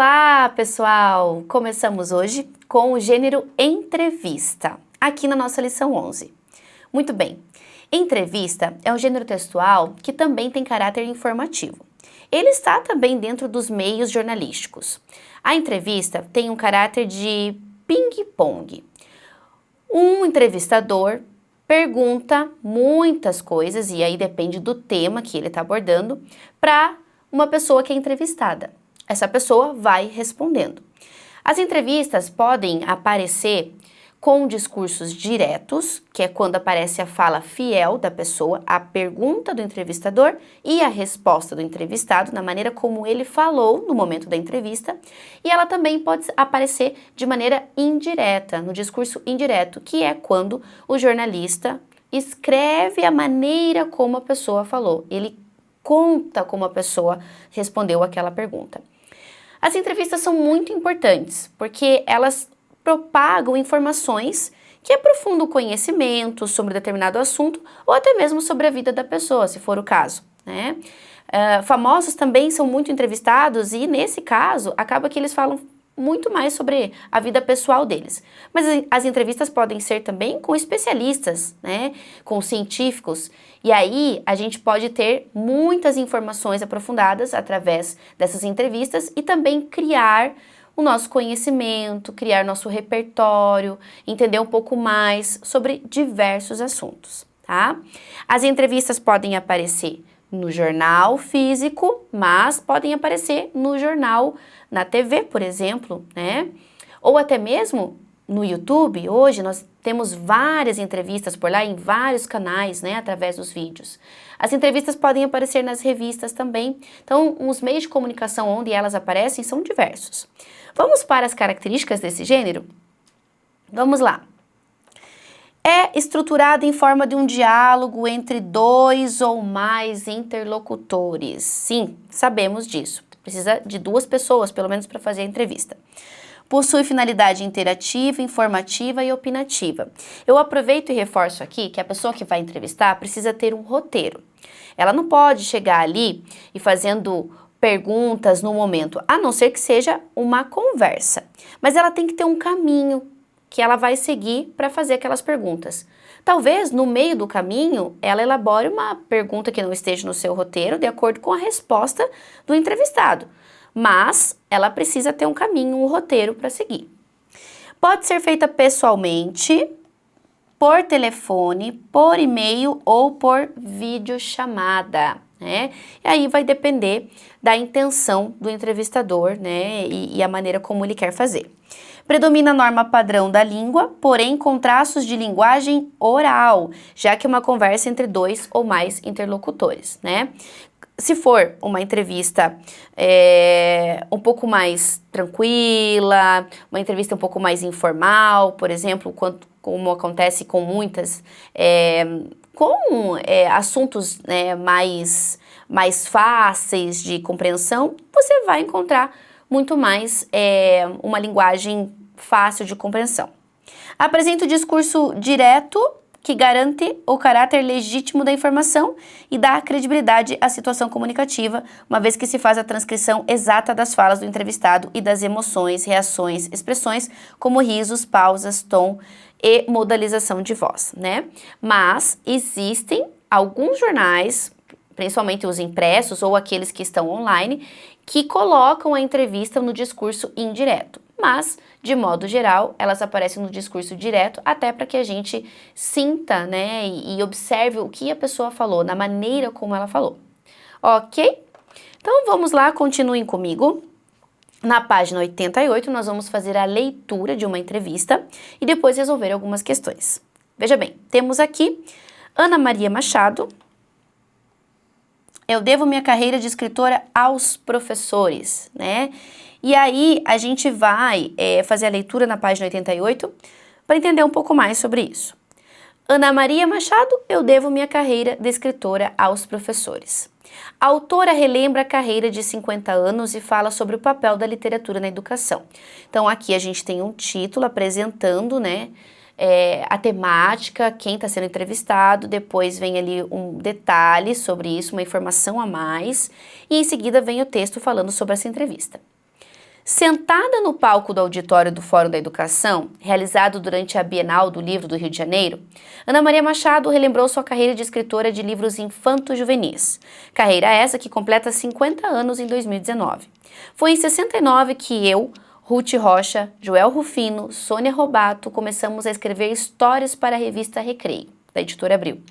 Olá, pessoal! Começamos hoje com o gênero entrevista, aqui na nossa lição 11. Muito bem, entrevista é um gênero textual que também tem caráter informativo. Ele está também dentro dos meios jornalísticos. A entrevista tem um caráter de ping-pong. Um entrevistador pergunta muitas coisas, e aí depende do tema que ele está abordando, para uma pessoa que é entrevistada. Essa pessoa vai respondendo. As entrevistas podem aparecer com discursos diretos, que é quando aparece a fala fiel da pessoa, a pergunta do entrevistador e a resposta do entrevistado, na maneira como ele falou no momento da entrevista. E ela também pode aparecer de maneira indireta, no discurso indireto, que é quando o jornalista escreve a maneira como a pessoa falou. Ele conta como a pessoa respondeu aquela pergunta. As entrevistas são muito importantes, porque elas propagam informações que aprofundam o conhecimento sobre determinado assunto ou até mesmo sobre a vida da pessoa, se for o caso, né? Famosos também são muito entrevistados e, nesse caso, acaba que eles falam muito mais sobre a vida pessoal deles. Mas as entrevistas podem ser também com especialistas, né? Com científicos. E aí a gente pode ter muitas informações aprofundadas através dessas entrevistas e também criar o nosso conhecimento, criar nosso repertório, entender um pouco mais sobre diversos assuntos, tá? As entrevistas podem aparecer no jornal físico, mas podem aparecer no jornal, na TV, por exemplo, né? Ou até mesmo no YouTube. Hoje nós temos várias entrevistas por lá em vários canais, né? Através dos vídeos. As entrevistas podem aparecer nas revistas também. Então, os meios de comunicação onde elas aparecem são diversos. Vamos para as características desse gênero? Vamos lá. É estruturado em forma de um diálogo entre dois ou mais interlocutores. Sim, sabemos disso. Precisa de duas pessoas, pelo menos, para fazer a entrevista. Possui finalidade interativa, informativa e opinativa. Eu aproveito e reforço aqui que a pessoa que vai entrevistar precisa ter um roteiro. Ela não pode chegar ali e fazendo perguntas no momento, a não ser que seja uma conversa. Mas ela tem que ter um caminho que ela vai seguir para fazer aquelas perguntas. Talvez, no meio do caminho, ela elabore uma pergunta que não esteja no seu roteiro, de acordo com a resposta do entrevistado. Mas ela precisa ter um caminho, um roteiro para seguir. Pode ser feita pessoalmente, por telefone, por e-mail ou por videochamada, né? E aí vai depender da intenção do entrevistador, né? E a maneira como ele quer fazer. Predomina a norma padrão da língua, porém com traços de linguagem oral, já que é uma conversa entre dois ou mais interlocutores, né? Se for uma entrevista um pouco mais tranquila, uma entrevista um pouco mais informal, por exemplo, como acontece com muitas, assuntos mais fáceis de compreensão, você vai encontrar muito mais uma linguagem fácil de compreensão. Apresenta o discurso direto, que garante o caráter legítimo da informação e dá credibilidade à situação comunicativa, uma vez que se faz a transcrição exata das falas do entrevistado e das emoções, reações, expressões, como risos, pausas, tom e modalização de voz, né? Mas existem alguns jornais, principalmente os impressos ou aqueles que estão online, que colocam a entrevista no discurso indireto. Mas, de modo geral, elas aparecem no discurso direto, até para que a gente sinta, né, e observe o que a pessoa falou, na maneira como ela falou. Ok? Então, vamos lá, continuem comigo. Na página 88, nós vamos fazer a leitura de uma entrevista e depois resolver algumas questões. Veja bem, temos aqui Ana Maria Machado. Eu devo minha carreira de escritora aos professores, né? E aí a gente vai fazer a leitura na página 88 para entender um pouco mais sobre isso. Ana Maria Machado, eu devo minha carreira de escritora aos professores. A autora relembra a carreira de 50 anos e fala sobre o papel da literatura na educação. Então aqui a gente tem um título apresentando, né, a temática, quem está sendo entrevistado, depois vem ali um detalhe sobre isso, uma informação a mais, e em seguida vem o texto falando sobre essa entrevista. Sentada no palco do auditório do Fórum da Educação, realizado durante a Bienal do Livro do Rio de Janeiro, Ana Maria Machado relembrou sua carreira de escritora de livros infanto-juvenis. Carreira essa que completa 50 anos em 2019. Foi em 69 que eu, Ruth Rocha, Joel Rufino, Sônia Robato começamos a escrever histórias para a revista Recreio, da editora Abril.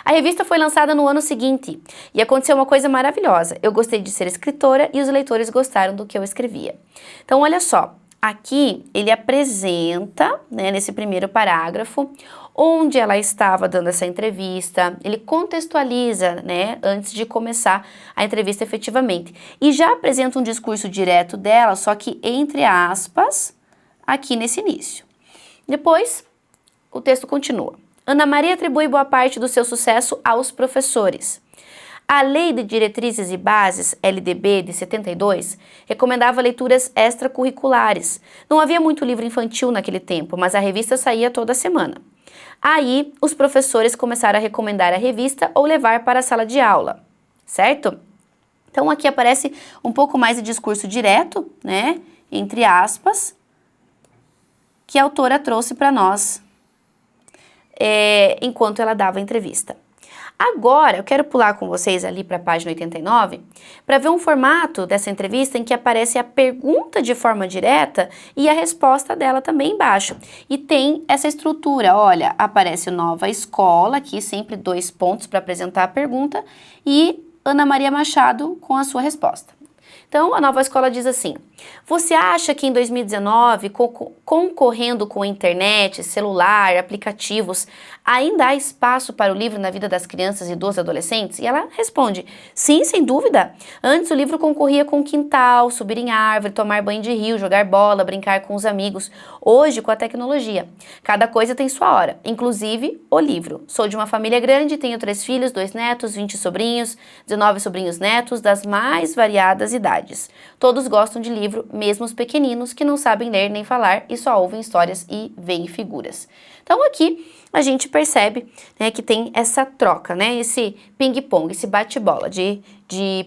A revista foi lançada no ano seguinte e aconteceu uma coisa maravilhosa. Eu gostei de ser escritora e os leitores gostaram do que eu escrevia. Então, olha só, aqui ele apresenta, né, nesse primeiro parágrafo, onde ela estava dando essa entrevista, ele contextualiza, né, antes de começar a entrevista efetivamente. E já apresenta um discurso direto dela, só que entre aspas, aqui nesse início. Depois, o texto continua. Ana Maria atribui boa parte do seu sucesso aos professores. A Lei de Diretrizes e Bases, LDB, de 72, recomendava leituras extracurriculares. Não havia muito livro infantil naquele tempo, mas a revista saía toda semana. Aí, os professores começaram a recomendar a revista ou levar para a sala de aula, certo? Então, aqui aparece um pouco mais de discurso direto, né, entre aspas, que a autora trouxe para nós enquanto ela dava a entrevista. Agora, eu quero pular com vocês ali para a página 89 para ver um formato dessa entrevista em que aparece a pergunta de forma direta e a resposta dela também embaixo. E tem essa estrutura, olha, aparece nova escola, aqui sempre 2 pontos para apresentar a pergunta e Ana Maria Machado com a sua resposta. Então, a nova escola diz assim: você acha que em 2019, concorrendo com a internet, celular, aplicativos, ainda há espaço para o livro na vida das crianças e dos adolescentes? E ela responde: sim, sem dúvida. Antes o livro concorria com quintal, subir em árvore, tomar banho de rio, jogar bola, brincar com os amigos. Hoje, com a tecnologia, cada coisa tem sua hora, inclusive o livro. Sou de uma família grande, tenho 3 filhos, 2 netos, 20 sobrinhos, 19 sobrinhos netos das mais variadas idades. Todos gostam de livro, mesmo os pequeninos que não sabem ler nem falar e só ouvem histórias e veem figuras. Então aqui a gente percebe, né, que tem essa troca, né, esse ping-pong, esse bate-bola de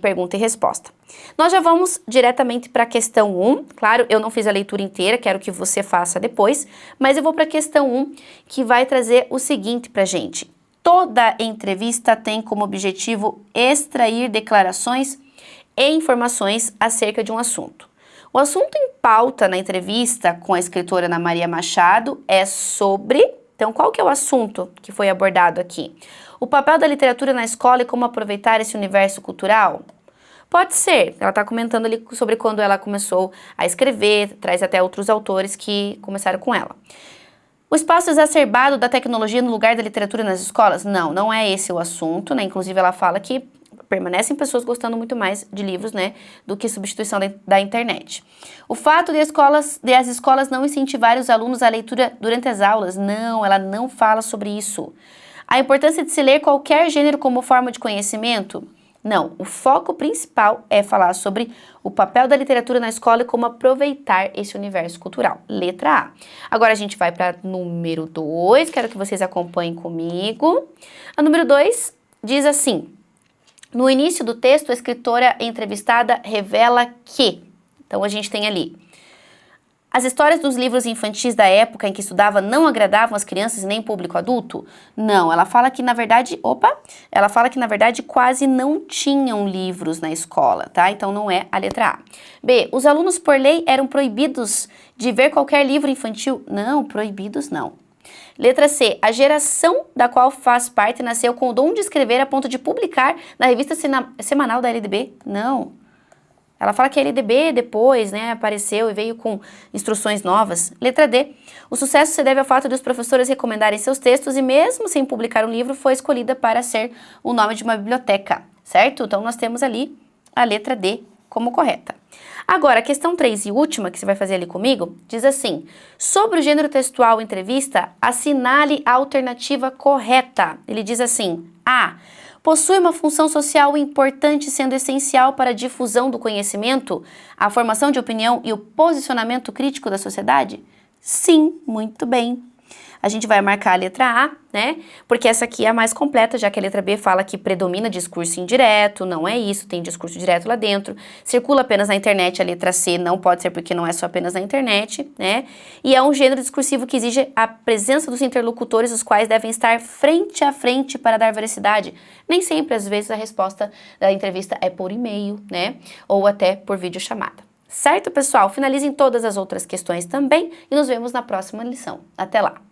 pergunta e resposta. Nós já vamos diretamente para a questão 1. Claro, eu não fiz a leitura inteira, quero que você faça depois, mas eu vou para a questão 1, que vai trazer o seguinte para a gente. Toda entrevista tem como objetivo extrair declarações e informações acerca de um assunto. O assunto em pauta na entrevista com a escritora Ana Maria Machado é sobre... Então, qual que é o assunto que foi abordado aqui? O papel da literatura na escola e como aproveitar esse universo cultural? Pode ser. Ela está comentando ali sobre quando ela começou a escrever, traz até outros autores que começaram com ela. O espaço exacerbado da tecnologia no lugar da literatura nas escolas? Não, não é esse o assunto, né? Inclusive, ela fala que permanecem pessoas gostando muito mais de livros, né, do que substituição da internet. O fato de as escolas não incentivarem os alunos à leitura durante as aulas, não, ela não fala sobre isso. A importância de se ler qualquer gênero como forma de conhecimento? Não, o foco principal é falar sobre o papel da literatura na escola e como aproveitar esse universo cultural. Letra A. Agora a gente vai para número 2, quero que vocês acompanhem comigo. A número 2 diz assim: no início do texto, a escritora entrevistada revela que... Então, a gente tem ali: as histórias dos livros infantis da época em que estudava não agradavam as crianças e nem o público adulto? Não, ela fala que, na verdade... Ela fala que, na verdade, quase não tinham livros na escola, tá? Então, não é a letra A. B, os alunos, por lei, eram proibidos de ver qualquer livro infantil? Não, proibidos não. Letra C, a geração da qual faz parte nasceu com o dom de escrever a ponto de publicar na revista semanal da LDB? Não. Ela fala que a LDB depois, né, apareceu e veio com instruções novas. Letra D, o sucesso se deve ao fato de os professores recomendarem seus textos e mesmo sem publicar um livro foi escolhida para ser o nome de uma biblioteca, certo? Então nós temos ali a letra D como correta. Agora, a questão 3 e última, que você vai fazer ali comigo, diz assim: sobre o gênero textual entrevista, assinale a alternativa correta. Ele diz assim: A. Possui uma função social importante, sendo essencial para a difusão do conhecimento, a formação de opinião e o posicionamento crítico da sociedade? Sim, muito bem. a gente vai marcar a letra A, né? Porque essa aqui é a mais completa, já que a letra B fala que predomina discurso indireto, não é isso, tem discurso direto lá dentro. Circula apenas na internet, a letra C não pode ser porque não é só apenas na internet, né? E é um gênero discursivo que exige a presença dos interlocutores, os quais devem estar frente a frente para dar veracidade. Nem sempre, às vezes, a resposta da entrevista é por e-mail, né? Ou até por videochamada. Certo, pessoal? Finalizem todas as outras questões também e nos vemos na próxima lição. Até lá!